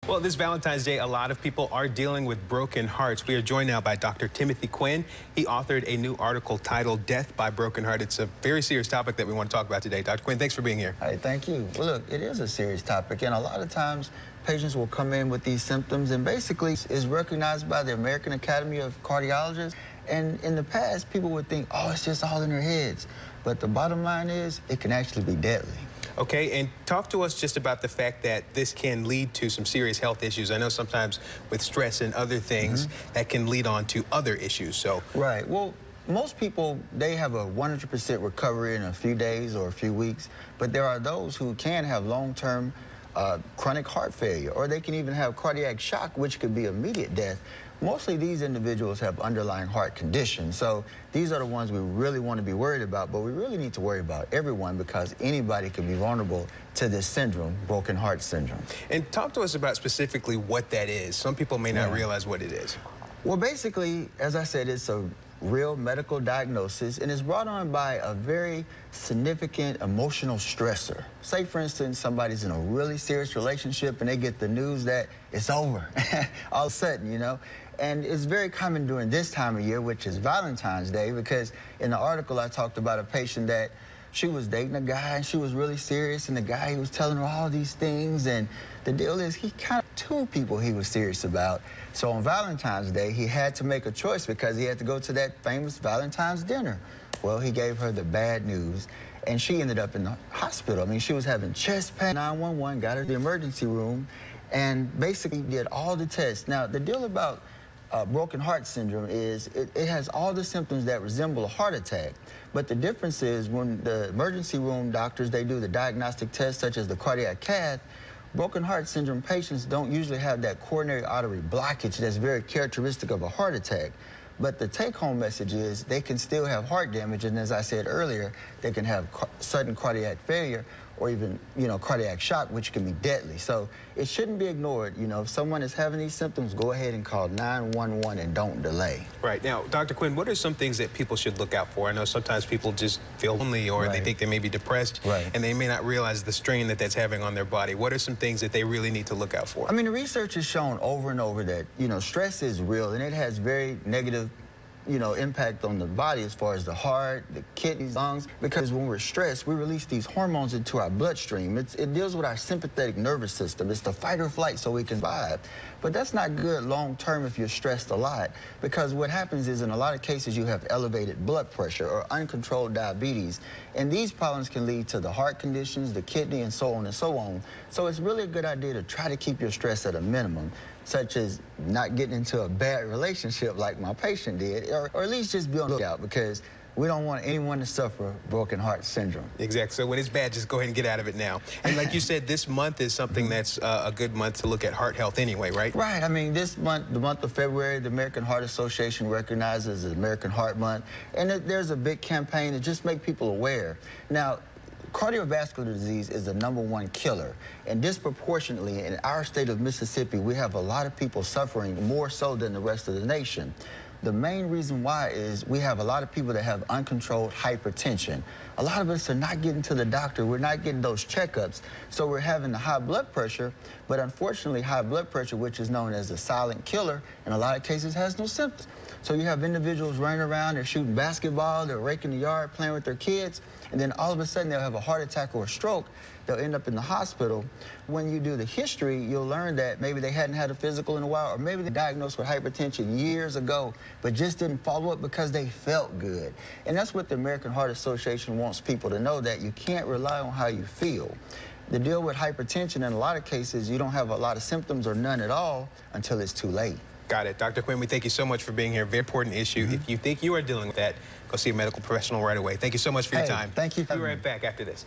Well, this Valentine's Day, a lot of people are dealing with broken hearts. We are joined now by Dr. Timothy Quinn. He authored a new article titled Death by Broken Heart. It's a very serious topic that we want to talk about today. Dr. Quinn, thanks for being here. Hey, thank you. Well, look, it is a serious topic, and a lot of times patients will come in with these symptoms, and basically is recognized by the American Academy of Cardiologists. And in the past, people would think, oh, it's just all in their heads. But the bottom line is, it can actually be deadly. Okay, and talk to us just about the fact that this can lead to some serious health issues. I know sometimes with stress and other things that can lead on to other issues. So right. Well, most people, they have a 100% recovery in a few days or a few weeks, but there are those who can have long-term chronic heart failure, or they can even have cardiac shock, which could be immediate death. Mostly these individuals have underlying heart conditions, so these are the ones we really want to be worried about, but we really need to worry about everyone because anybody can be vulnerable to this syndrome, broken heart syndrome. And talk to us about specifically what that is. Some people may not realize what it is. Well, basically, as I said, it's a real medical diagnosis, and it's brought on by a very significant emotional stressor. Say, for instance, somebody's in a really serious relationship and they get the news that it's over all of a sudden, you know. And it's very common during this time of year, which is Valentine's Day, because in the article I talked about a patient that she was dating a guy and she was really serious, and the guy, he was telling her all these things, and the deal is he kind of two people he was serious about. So on Valentine's Day, he had to make a choice because he had to go to that famous Valentine's dinner. Well, he gave her the bad news, and she ended up in the hospital. I mean, she was having chest pain. 911 got her to the emergency room and basically did all the tests. Now, the deal about broken heart syndrome is it has all the symptoms that resemble a heart attack. But the difference is when the emergency room doctors, they do the diagnostic tests such as the cardiac cath, broken heart syndrome patients don't usually have that coronary artery blockage that's very characteristic of a heart attack. But the take-home message is they can still have heart damage, and as I said earlier, they can have sudden cardiac failure or even, cardiac shock, which can be deadly. So it shouldn't be ignored. If someone is having these symptoms, go ahead and call 911 and don't delay. Right. Now, Dr. Quinn, what are some things that people should look out for? I know sometimes people just feel lonely or they think they may be depressed, and they may not realize the strain that that's having on their body. What are some things that they really need to look out for? I mean, the research has shown over and over that, stress is real, and it has very negative impact on the body as far as the heart, the kidneys, lungs, because when we're stressed, we release these hormones into our bloodstream. It deals with our sympathetic nervous system. It's the fight or flight so we can survive. But that's not good long term if you're stressed a lot, because what happens is in a lot of cases you have elevated blood pressure or uncontrolled diabetes, and these problems can lead to the heart conditions, the kidney, and so on and so on. So it's really a good idea to try to keep your stress at a minimum, such as not getting into a bad relationship like my patient did, or at least just be on the lookout, because we don't want anyone to suffer broken heart syndrome. Exactly. So when it's bad, just go ahead and get out of it now. And like you said, this month is something that's a good month to look at heart health anyway, right? Right. I mean, this month, the month of February, the American Heart Association recognizes the American Heart Month, and there's a big campaign to just make people aware. Now, cardiovascular disease is the #1 killer, and disproportionately in our state of Mississippi, we have a lot of people suffering more so than the rest of the nation. The main reason why is we have a lot of people that have uncontrolled hypertension. A lot of us are not getting to the doctor. We're not getting those checkups. So we're having the high blood pressure, but unfortunately high blood pressure, which is known as a silent killer, in a lot of cases has no symptoms. So you have individuals running around, they're shooting basketball, they're raking the yard, playing with their kids, and then all of a sudden they'll have a heart attack or a stroke. They'll end up in the hospital. When you do the history, you'll learn that maybe they hadn't had a physical in a while, or maybe they diagnosed with hypertension years ago, but just didn't follow up because they felt good. And that's what the American Heart Association wants people to know, that you can't rely on how you feel. The deal with hypertension, in a lot of cases, you don't have a lot of symptoms or none at all until it's too late. Got it. Dr. Quinn, we thank you so much for being here. Very important issue. If you think you are dealing with that, go see a medical professional right away. Thank you so much for your time. Thank you. We'll be right back after this.